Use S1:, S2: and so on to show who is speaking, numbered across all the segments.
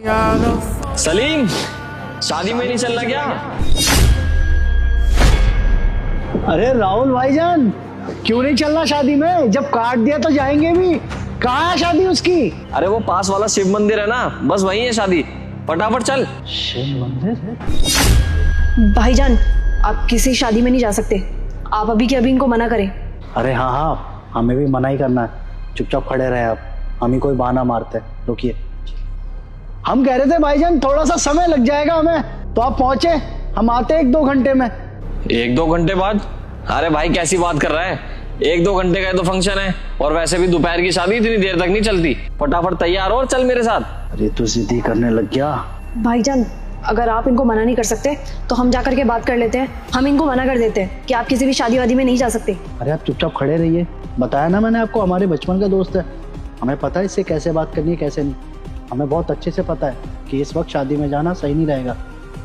S1: सलीम, शादी में नहीं चलना क्या?
S2: अरे राहुल भाईजान, क्यों नहीं चलना शादी में? जब काट दिया तो जाएंगे भी। कहाँ है शादी उसकी?
S1: अरे वो पास वाला शिव मंदिर है ना, बस वहीं है शादी। फटाफट चल।
S2: शिव मंदिर?
S3: भाईजान, आप किसी शादी में नहीं जा सकते। आप अभी के अभी इनको मना करें।
S2: अरे हाँ हाँ, हमें भी मना ही करना है। चुपचाप खड़े रहे आप, हम ही कोई बहाना मारते हैं। रुकिए, हम कह रहे थे भाईजान थोड़ा सा समय लग जाएगा हमें, तो आप पहुंचे, हम आते 1-2 घंटे में।
S1: 1-2 घंटे बाद? अरे भाई कैसी बात कर रहा है? 1-2 घंटे का तो फंक्शन है, और वैसे भी दोपहर की शादी इतनी देर तक नहीं चलती। फटाफट तैयार हो और चल मेरे साथ।
S2: अरे तू जिद्दी करने लग गया।
S3: भाईजान, अगर आप इनको मना नहीं कर सकते तो हम जाकर के बात कर लेते हैं। हम इनको मना कर देते हैं कि आप किसी भी शादी वादी में नहीं जा सकते।
S2: अरे आप चुपचाप खड़े रहिए। बताया ना मैंने आपको, हमारे बचपन का दोस्त है। हमें पता है इससे कैसे बात करनी है, कैसे नहीं। हमें बहुत अच्छे से पता है कि इस वक्त शादी में जाना सही नहीं रहेगा।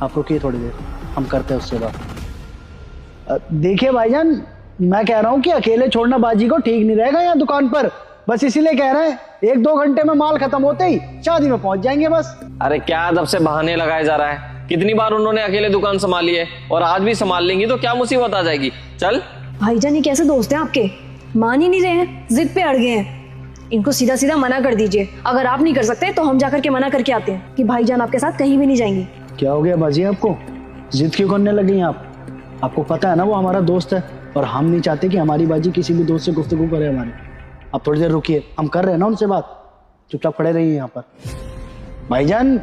S2: आप रुकिए थोड़ी देर, हम करते हैं उससे बात। देखिए भाईजान, मैं कह रहा हूँ कि अकेले छोड़ना बाजी को ठीक नहीं रहेगा यहाँ दुकान पर। बस इसीलिए कह रहे हैं, 1-2 घंटे में माल खत्म होते ही शादी में पहुंच जाएंगे बस।
S1: अरे क्या तब से बहाने लगाए जा रहा है? कितनी बार उन्होंने अकेले दुकान संभाली है, और आज भी संभाल लेंगी तो क्या मुसीबत आ जाएगी। चल।
S3: भाईजान, ये कैसे दोस्त हैं आपके? मान ही नहीं रहे हैं, जिद पे अड़ गए हैं। इनको सीधा सीधा मना कर दीजिए। अगर आप नहीं कर सकते तो हम जाकर के मना करके आते हैं कि भाईजान आपके साथ कहीं भी नहीं जाएंगे।
S2: क्या हो गया बाजी आपको? जिद क्यों करने लगी आप? आपको पता है ना वो हमारा दोस्त है, और हम नहीं चाहते कि हमारी बाजी किसी भी दोस्त से गुफ्तगू करे हमारे। आप थोड़ी देर रुकिए, हम कर रहे हैं ना उनसे बात। चुपचाप खड़े रहिए यहाँ पर। भाईजान,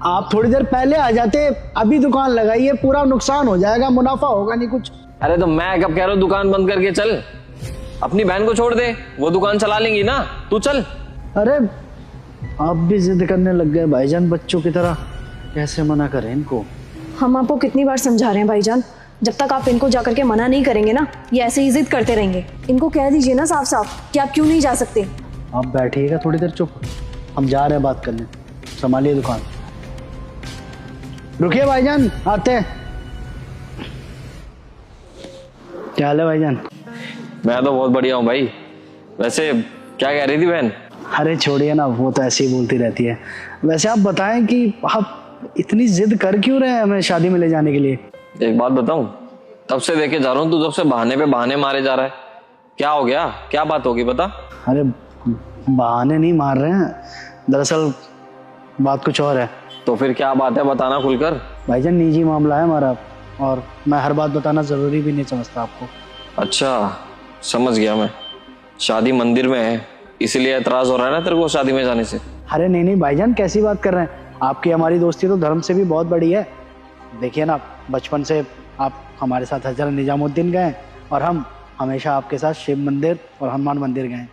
S2: आप थोड़ी देर पहले आ जाते। अभी दुकान लगाइए, पूरा नुकसान हो जाएगा, मुनाफा होगा नहीं कुछ।
S1: अरे तो मैं कब कह रहा हूँ दुकान बंद करके चल। अपनी बहन को छोड़ दे, वो दुकान चला लेंगी ना, तू चल।
S2: अरे आप भी जिद करने लग गए भाईजान बच्चों की तरह। कैसे मना करें इनको?
S3: हम आपको कितनी बार समझा रहे हैं भाईजान, जब तक आप इनको जाकर के मना नहीं करेंगे ना, ये ऐसे ही जिद करते रहेंगे। इनको कह दीजिए ना साफ साफ कि आप क्यों नहीं जा सकते।
S2: आप बैठिएगा थोड़ी देर चुप, हम जा रहे हैं बात करने। संभालिए दुकान। रुकिए भाईजान, आते हैं। क्या हाल है भाईजान?
S1: मैं तो बहुत बढ़िया हूँ भाई। वैसे क्या कह रही थी बहन?
S2: अरे छोड़िए ना, वो तो ऐसे ही बोलती रहती है। वैसे आप बताएं कि आप इतनी जिद कर क्यों रहे हैं हमें शादी में ले जाने के लिए?
S1: एक बात बताऊं, तब से देखे जा रहा हूँ तू जब से बहाने पे बहाने मारे जा रहा है। क्या हो गया? क्या बात होगी बता।
S2: अरे बहाने नहीं मार रहे हैं, दरअसल बात कुछ और है।
S1: तो फिर क्या बात है, बताना खुलकर।
S2: भाईजान निजी मामला है हमारा, और मैं हर बात बताना जरूरी भी नहीं समझता आपको।
S1: अच्छा समझ गया मैं। शादी मंदिर में है इसलिए एतराज हो रहा है ना तेरे को शादी में जाने से?
S2: अरे नहीं नहीं भाईजान, कैसी बात कर रहे हैं? आपकी हमारी दोस्ती तो धर्म से भी बहुत बड़ी है। देखिए ना, बचपन से आप हमारे साथ हजरत निजामुद्दीन गए, और हम हमेशा आपके साथ शिव मंदिर और हनुमान मंदिर गए,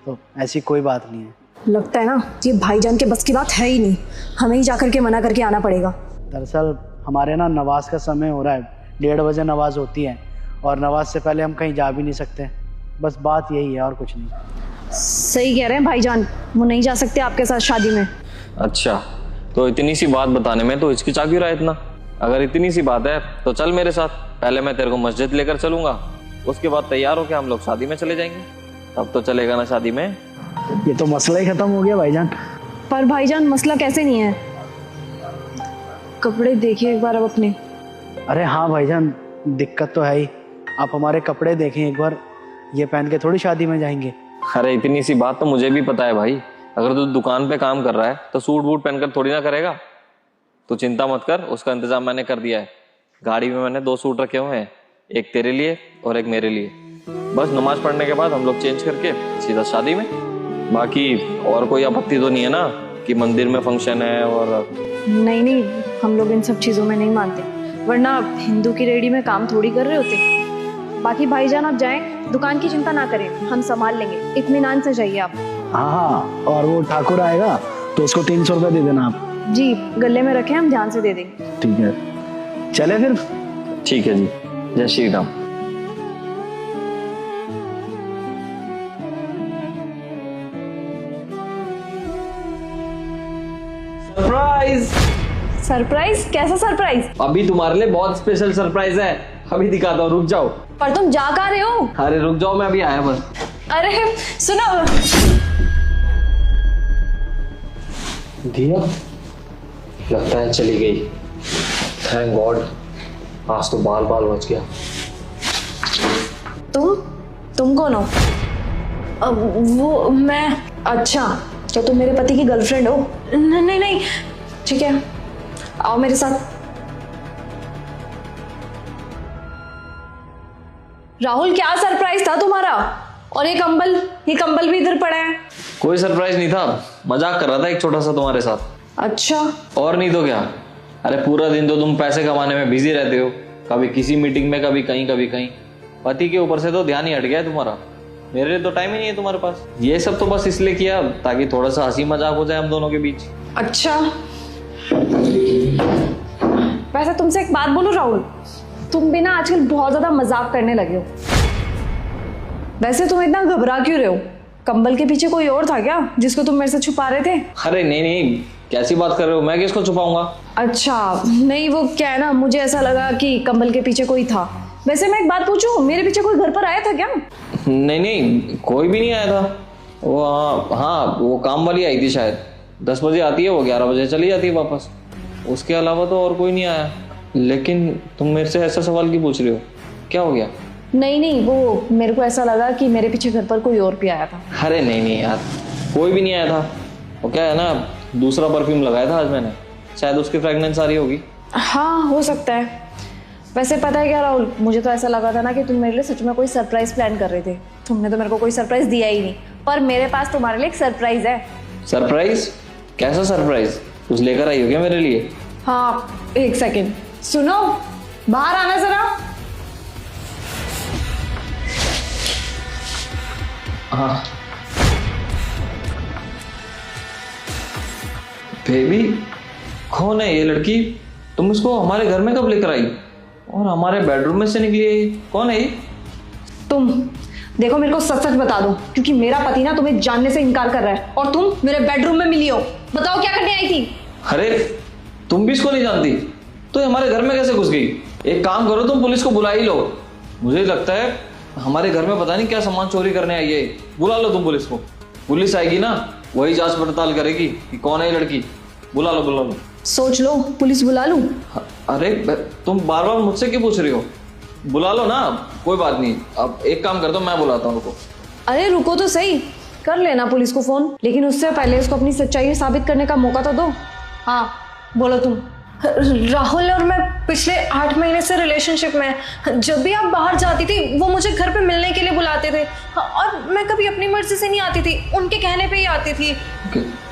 S2: तो ऐसी कोई बात नहीं है।
S3: लगता है ना ये भाईजान के बस की बात है ही नहीं, हमें ही जाकर के मना करके आना पड़ेगा।
S2: दरअसल हमारे ना नवाज का समय हो रहा है, 1:30 बजे नवाज होती है, और नवाज से पहले हम कहीं जा भी नहीं सकते। बस बात यही है और कुछ नहीं।
S3: सही कह रहे हैं भाईजान, वो नहीं जा सकते आपके साथ शादी में।
S1: अच्छा, तो इतनी सी बात बताने में तो हिचकिचा क्यों रहा है इतना? अगर इतनी सी बात है तो चल मेरे साथ। पहले मैं तेरे को मस्जिद लेकर चलूंगा, उसके बाद तैयार होकर हम लोग शादी में चले जाएंगे। तब तो चलेगा ना शादी में?
S2: ये तो मसला ही खत्म हो गया भाईजान।
S3: पर भाईजान मसला कैसे नहीं है? कपड़े देखिए एक बार अब अपने।
S2: अरे हाँ भाईजान, दिक्कत तो है ही। आप हमारे कपड़े देखें एक बार, ये पहन के थोड़ी शादी में जाएंगे।
S1: अरे इतनी सी बात तो मुझे भी पता है भाई। अगर तू दुकान पे काम कर रहा है तो सूट बूट पहनकर थोड़ी ना करेगा। तो चिंता मत कर, उसका इंतजाम मैंने कर दिया है। गाड़ी में मैंने 2 सूट रखे हुए हैं, एक तेरे लिए और एक मेरे लिए। बस नमाज पढ़ने के बाद हम लोग चेंज करके सीधा शादी में। बाकी और कोई आपत्ति तो नहीं है ना कि मंदिर में फंक्शन है? और
S3: नहीं नहीं, हम लोग इन सब चीजों में नहीं मानते, वरना हिंदू की रेडी में काम थोड़ी कर रहे होते। बाकी भाईजान आप जाएं, दुकान की चिंता ना करें, हम संभाल लेंगे। इत्मीनान से जाइए आप।
S2: हाँ, और वो ठाकुर आएगा तो उसको 300 रुपये दे देना आप।
S3: जी, गले में रखें, हम ध्यान से दे देंगे।
S2: ठीक है, चले फिर।
S1: ठीक है जी, जय श्री राम। सरप्राइज!
S3: सरप्राइज? कैसा सरप्राइज?
S1: अभी तुम्हारे लिए बहुत स्पेशल सरप्राइज है, अभी दिखाता हूँ, रुक जाओ।
S3: पर तुम जा कहाँ रहे हो?
S1: अरे रुक जाओ, मैं अभी आया बस।
S3: अरे सुनो।
S2: दिया,
S1: लगता है चली गई। थैंक गॉड, आज तो बाल बाल बच गया।
S3: तुम कौन हो? वो मैं, अच्छा क्या तुम मेरे पति की गर्लफ्रेंड हो? नहीं नहीं, ठीक है आओ मेरे साथ। राहुल क्या सरप्राइज था तुम्हारा? और ये कंबल भी इधर पड़ा है।
S1: कोई सरप्राइज नहीं था, मजाक कर रहा था एक छोटा सा तुम्हारे साथ।
S3: अच्छा,
S1: और नहीं तो क्या। अरे पूरा दिन तो तुम पैसे कमाने में बिजी रहते हो, कभी किसी मीटिंग में, कभी कहीं। पति के ऊपर से तो ध्यान ही हट गया है तुम्हारा। मेरे लिए तो टाइम ही नहीं है तुम्हारे पास। ये सब तो बस इसलिए किया ताकि थोड़ा सा हंसी मजाक हो जाए हम दोनों के बीच।
S3: अच्छा वैसे तुमसे एक बात बोलूं राहुल, तुम भी ना आजकल बहुत ज्यादा मजाक करने लगे हो। वैसे तुम इतना घबरा क्यों रहे हो? कंबल के पीछे कोई और था क्या जिसको तुम मेरे से छुपा रहे थे?
S1: अरे नहीं, कैसी बात कर रहे हो, मैं किसको छुपाऊंगा।
S3: अच्छा नहीं, वो क्या है ना, मुझे ऐसा लगा कि कंबल के पीछे कोई था। वैसे मैं एक बात पूछूं, मेरे पीछे कोई घर पर आया था क्या?
S1: नहीं, कोई भी नहीं आया था। वो हाँ वो काम वाली आई थी शायद। 10 बजे आती है वो, 11 बजे चली जाती है वापस। उसके अलावा तो और कोई नहीं आया। लेकिन तुम मेरे से ऐसा सवाल क्यों पूछ रही हो, क्या हो गया?
S3: नहीं, वो मेरे को ऐसा लगा कि मेरे पीछे घर पर कोई और भी आया था।
S1: अरे नहीं यार, कोई भी नहीं आया था। वो क्या है ना, दूसरा परफ्यूम लगाया था आज मैंने, शायद उसकी फ्रेगनेंस आ रही होगी।
S3: हाँ हो सकता है। वैसे पता है क्या राहुल, मुझे तो ऐसा लगा था ना कि तुम मेरे लिए सच में कोई सरप्राइज प्लान कर रहे थे। तुमने तो मेरे को कोई सरप्राइज दिया ही नहीं, पर मेरे पास तुम्हारे लिए एक सरप्राइज है।
S1: सरप्राइज? कैसा सरप्राइज? कुछ लेकर आई हो क्या मेरे लिए?
S3: हाँ एक सेकेंड सुनो, बाहर आना जरा।
S1: हाँ बेबी, कौन है ये लड़की? तुम इसको हमारे घर में कब लेकर आई और हमारे बेडरूम में से निकली है? कौन है ये?
S3: तुम देखो, मेरे को सच सच बता दो, क्योंकि मेरा पति ना तुम्हें जानने से इनकार कर रहा है और तुम मेरे बेडरूम में मिली हो। बताओ क्या करने आई थी?
S1: अरे तुम भी इसको नहीं जानती तो ये हमारे घर में कैसे घुस गई? एक काम करो, तुम पुलिस को बुला ही लो। मुझे लगता है हमारे घर में पता नहीं क्या सामान चोरी करने आई है। बुला लो तुम पुलिस को। पुलिस आएगी ना, वही जांच पड़ताल करेगी कि कौन है ये लड़की। बुला लो।
S3: सोच लो, पुलिस बुला लूं?
S1: अरे तुम बार बार मुझसे क्यों पूछ रही हो? बुला लो ना, कोई बात नहीं। अब एक काम कर दो, मैं बुलाता हूँ उनको।
S3: अरे रुको तो सही, कर लेना पुलिस को फोन, लेकिन उससे पहले उसको अपनी सच्चाई साबित करने का मौका तो दो। हाँ बोलो तुम। राहुल और मैं पिछले 8 महीने से रिलेशनशिप में हैं। जब भी आप बाहर जाती थी वो मुझे घर पे मिलने के लिए बुलाते थे, और मैं कभी अपनी मर्जी से नहीं आती थी, उनके कहने पे ही आती थी।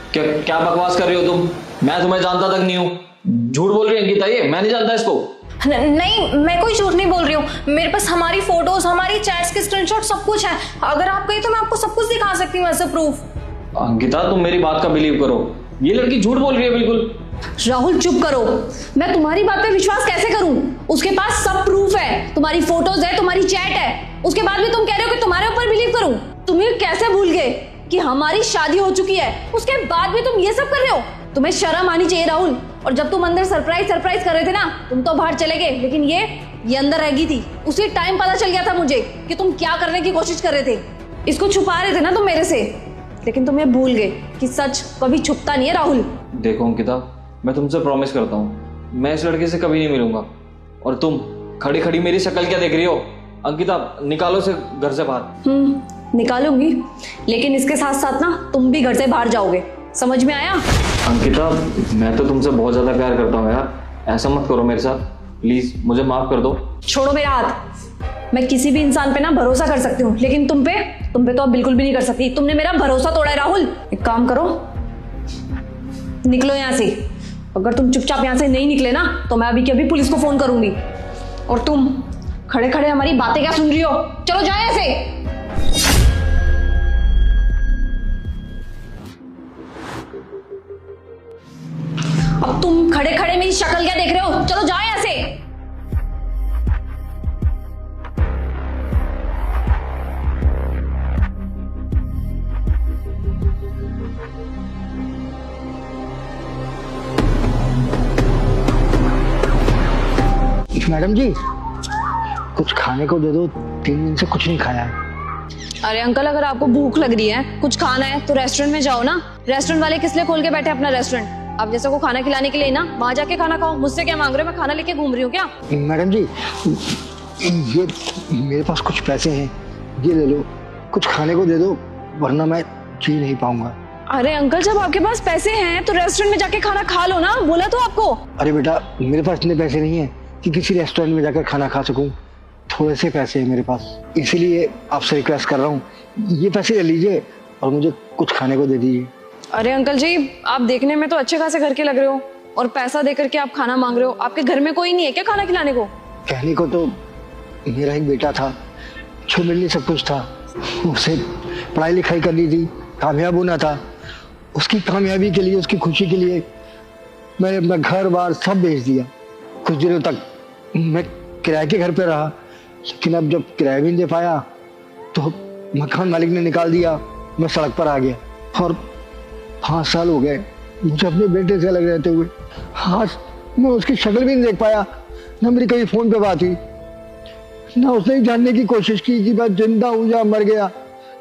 S1: क्या बकवास कर रही हो तुम? मैं तुम्हें जानता तक नहीं हूँ। झूठ बोल रही है अंकिता, ये मैं नहीं जानता इसको।
S3: नहीं, मैं कोई झूठ नहीं बोल रही हूँ। मेरे पास हमारी फोटोज, हमारी चैट्स के स्क्रीनशॉट सब कुछ है। अगर आप कहीं तो मैं आपको सब कुछ दिखा सकती हूँ एज अ प्रूफ।
S1: अंकिता तुम मेरी बात का बिलीव करो, ये लड़की झूठ बोल रही है बिल्कुल।
S3: राहुल चुप करो, मैं तुम्हारी बात पे विश्वास कैसे करूं? उसके पास सब प्रूफ है, तुम्हारी फोटोज है, तुम्हारी चैट है, उसके बाद भी तुम कह रहे हो कि तुम्हारे ऊपर बिलीव करूं? तुम्हें कैसे भूल गए कि हमारी शादी हो चुकी है, उसके बाद भी तुम ये सब कर रहे हो? तुम्हें शर्म आनी चाहिए राहुल। और जब तुम अंदर सरप्राइज कर रहे थे ना, तुम तो बाहर चले गए, लेकिन ये अंदर रह गई थी। उसी टाइम पता चल गया था मुझे कि तुम क्या करने की कोशिश कर रहे थे। इसको छुपा रहे थे ना तुम मेरे से, लेकिन तुम ये भूल गए कि सच कभी छुपता नहीं है राहुल।
S1: देखो अंकिता, मैं तुमसे प्रॉमिस करता हूँ मैं इस लड़के से कभी नहीं मिलूंगा। और तुम खड़ी खड़ी मेरी शक्ल क्या देख रही हो? अंकिता निकालो इसे घर से बाहर।
S3: निकालूंगी, लेकिन इसके साथ साथ ना तुम भी घर से बाहर जाओगे, समझ में आया?
S1: अंकिता मैं तो तुमसे बहुत ज्यादा प्यार करता हूँ यार, ऐसा मत करो मेरे साथ प्लीज, मुझे माफ कर दो।
S3: छोड़ो मेरा हाथ। मैं किसी भी इंसान पे ना भरोसा कर सकती हूँ, लेकिन तुम पे तो अब बिल्कुल भी नहीं कर सकती। तुमने मेरा भरोसा तोड़ा है राहुल। एक काम करो, निकलो यहाँ से। अगर तुम चुपचाप यहाँ से नहीं निकले ना, तो मैं अभी के अभी पुलिस को फोन करूंगी। और तुम खड़े खड़े हमारी बातें क्या सुन रही हो? चलो जाओ यहाँ से। अब तुम खड़े खड़े मेरी शक्ल क्या देख रहे हो? चलो जाओ यहाँ से।
S2: मैडम जी कुछ खाने को दे दो, 3 दिन से कुछ नहीं खाया है।
S3: अरे अंकल, अगर आपको भूख लग रही है, कुछ खाना है, तो रेस्टोरेंट में जाओ ना। रेस्टोरेंट वाले किस लिए खोल के बैठे अपना रेस्टोरेंट? आप जैसे को खाना खिलाने के लिए ना वहां जाके खाना खाओ। मुझसे क्या मांग रहे हो? मैं खाना लेके घूम रही हूँ क्या?
S4: मैडम जी, ये मेरे पास कुछ पैसे हैं, ये ले लो, कुछ खाने को दे दो, वरना मैं जी नहीं पाऊंगा।
S3: अरे अंकल, जब आपके पास पैसे हैं तो रेस्टोरेंट में जाके खाना खा लो ना, बोला तो आपको।
S4: अरे बेटा, मेरे पास इतने पैसे नहीं है कि किसी रेस्टोरेंट में जाकर खाना खा सकूं। थोड़े से पैसे हैं मेरे पास, इसीलिए आपसे रिक्वेस्ट कर रहा हूँ, ये पैसे ले लीजिए और मुझे कुछ खाने को दे दीजिए।
S3: अरे अंकल जी, आप देखने में तो अच्छे खासे घर के लग रहे हो और पैसा दे करके आप खाना मांग रहे हो। आपके घर में कोई नहीं है क्या खाना खिलाने को?
S4: कहने को तो मेरा एक बेटा था जो मेरे लिए सब कुछ था। उसे पढ़ाई लिखाई करनी थी, कामयाब होना था। उसकी कामयाबी के लिए, उसकी खुशी के लिए मैंने अपना घर बार सब बेच दिया। कुछ दिनों तक मैं किराए के घर पे रहा, लेकिन अब जब किराया भी नहीं दे पाया तो मकान मालिक ने निकाल दिया। मैं सड़क पर आ गया और 5 साल हो गए मुझे अपने बेटे से अलग रहते हुए। आज मैं उसकी शक्ल भी नहीं देख पाया, ना मेरी कभी फोन पे बात हुई, ना उसने जानने की कोशिश की कि मैं जिंदा हूँ या मर गया,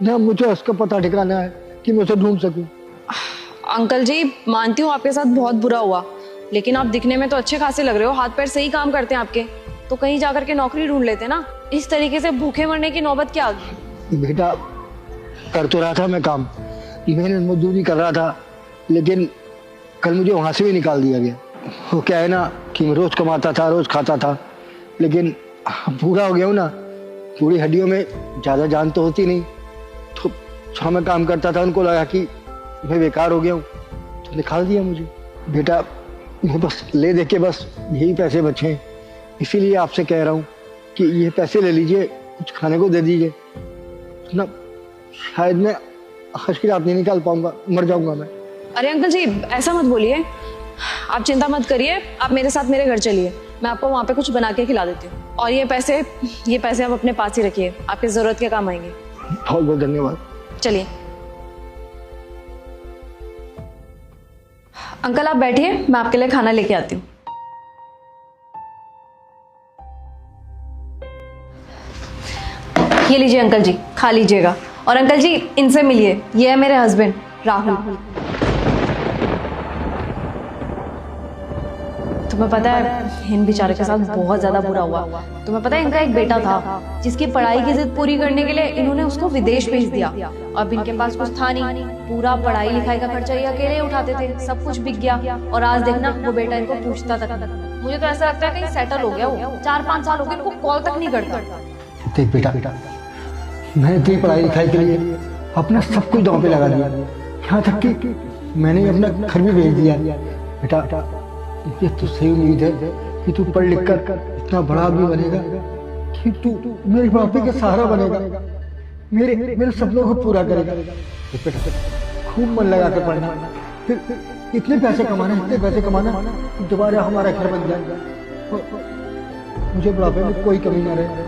S4: ना मुझे उसका पता ठिकाना है कि मैं उसे ढूंढ सकूं।
S3: अंकल जी, मानती हूँ आपके साथ बहुत बुरा हुआ, लेकिन आप दिखने में तो अच्छे खासे लग रहे हो, हाथ पैर सही काम करते हैं आपके, तो कहीं जाकर के नौकरी ढूंढ लेते ना। इस तरीके से भूखे मरने की नौबत क्या आ गई?
S4: बेटा, कर तो रहा था मैं काम, मेहनत मजदूरी कर रहा था, लेकिन कल मुझे वहां से भी निकाल दिया गया। वो क्या है ना कि मैं रोज कमाता था, रोज खाता था, लेकिन बूढ़ा हो गया हूँ ना, पूरी हड्डियों में ज्यादा जान तो होती नहीं। तो जहाँ मैं काम करता था उनको लगा कि मैं बेकार हो गया हूँ, तो निकाल दिया मुझे। बेटा, मैं बस ले दे के बस यही पैसे बचे हैं, इसीलिए आपसे कह रहा हूँ कि ये पैसे ले लीजिए, कुछ खाने को दे दीजिए, ना शायद मैं आज की रात नहीं निकाल पाऊंगा, मर जाऊंगा मैं।
S3: अरे अंकल जी, ऐसा मत बोलिए, आप चिंता मत करिए, आप मेरे साथ मेरे घर चलिए, मैं आपको वहाँ पे कुछ बना के खिला देती हूँ। और ये पैसे आप अपने पास ही रखिए, आपकी जरूरत के काम आएंगे।
S4: बहुत बहुत धन्यवाद।
S3: चलिए अंकल, आप बैठिए, मैं आपके लिए खाना लेके आती हूँ। ये लीजिए अंकल जी, खा लीजिएगा। और अंकल जी, इनसे मिलिए, ये है मेरे हस्बैंड राहुल। तुम्हें पता है इन बेचारे के साथ बहुत ज्यादा बुरा हुआ। तुम्हें पता है इनका एक बेटा था जिसकी पढ़ाई की जिद पूरी करने के लिए इन्होंने उसको विदेश भेज दिया। अब इनके पास कुछ था नहीं, पूरा पढ़ाई लिखाई का खर्चा ये अकेले उठाते थे, सब कुछ बिक गया। और आज देखना वो बेटा इनको पूछता तक। मुझे तो ऐसा लगता है कहीं सेटल हो गया वो। 4-5 साल हो गए इनको कॉल तक नहीं करता।
S4: देख बेटा, मैंने तेरी पढ़ाई लिखाई के लिए अपना सब कुछ दांव पे लगा दिया, यहाँ तक कि मैंने अपना घर भी भेज दिया। बेटा, ये तो सही उम्मीद है कि तू पढ़ लिख कर इतना बड़ा आदमी बनेगा कि तू मेरे बापे का सहारा बनेगा, मेरे सपनों को पूरा करेगा। बेटा, खूब मन लगा कर पढ़ना, फिर इतने पैसे कमाना दोबारा हमारा घर बन जाए, मुझे बुढ़ापे में कोई कमी ना रहे,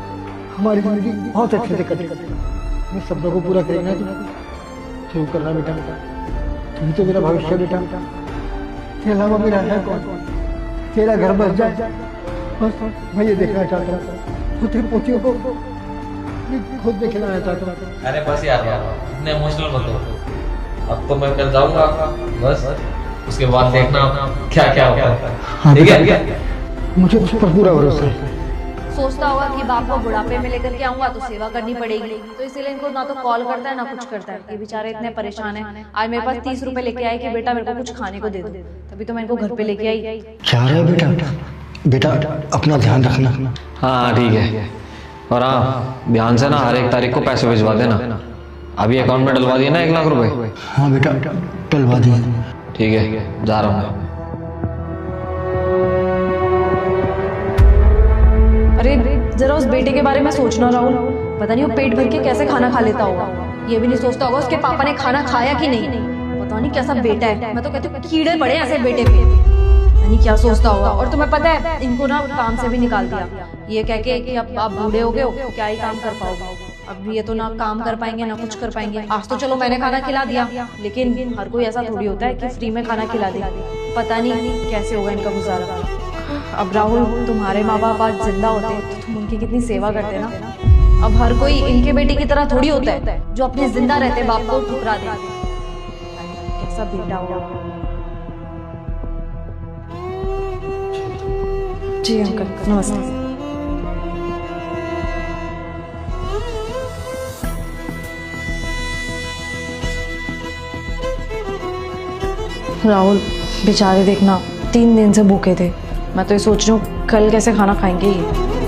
S4: हमारी जिंदगी बहुत अच्छे से कटे। मैं सपनों को पूरा करेंगे शुरू करना। बेटा, तुम तो मेरा भविष्य। बेटा, तेरे अलावा मेरा है कौन? तेरा घर बस जाए, बस मैं ये देखना चाहता हूँ, तेरे पोतियों को खुद में खिलाना चाहता हूँ।
S1: अरे बस यार, इतने इमोशनल मत हो। अब तो मैं कल जाऊंगा, बस उसके बाद देखना क्या क्या होता है। ठीक है?
S4: मुझे उस पर पूरा भरोसा है।
S3: सोचता होगा कि बाप को बुढ़ापे में लेकर के आऊंगा तो सेवा करनी पड़ेगी, तो इसीलिए इनको ना तो कॉल करता है ना कुछ करता है। ये बेचारे इतने परेशान हैं। आज मेरे पास 30 रुपए लेके आए कि बेटा मेरे को कुछ खाने को दे दो, तभी तो मैं इनको घर पे लेके आई।
S4: क्या है बेटा, अपना ध्यान रखना।
S1: हाँ ठीक है, और हाँ ध्यान से ना हर एक तारीख को पैसे भिजवा देना। अभी अकाउंट में डलवा दिए ना 1 लाख रुपए?
S4: हाँ बेटा, डलवा दिए।
S1: ठीक है, जा रहा हूँ।
S3: अरे जरा उस बेटे के बारे में सोचना राहुल, पता नहीं वो पेट भर के कैसे खाना खा लेता होगा। ये भी नहीं सोचता होगा उसके पापा ने खाना खाया कि नहीं। पता नहीं कैसा बेटा है, मैं तो कहती हूँ कीड़े पड़े ऐसे बेटे पे, पता नहीं क्या सोचता होगा। और तुम्हें पता है इनको ना काम से भी निकाल दिया, ये कह के कि अब आप बूढ़े हो गए हो, क्या ही काम कर पाओगे। अब ये तो ना काम कर पाएंगे ना कुछ कर पाएंगे। आज तो चलो मैंने खाना खिला दिया, लेकिन हर कोई ऐसा थोड़ी होता है कि फ्री में खाना खिला दे। पता नहीं कैसे होगा इनका गुजारा। अब राहुल, तुम्हारे माँ बाप आज जिंदा होते तो तुम उनकी कितनी सेवा करते ना। अब हर कोई इनके बेटे की तरह थोड़ी होता है जो अपने जिंदा रहते बाप को ठुकरा दे। कैसा बेटा होगा। जी अंकल, नमस्ते। राहुल बेचारे देखना 3 दिन से भूखे थे। मैं तो ये सोच रही हूँ कल कैसे खाना खाएंगे ये।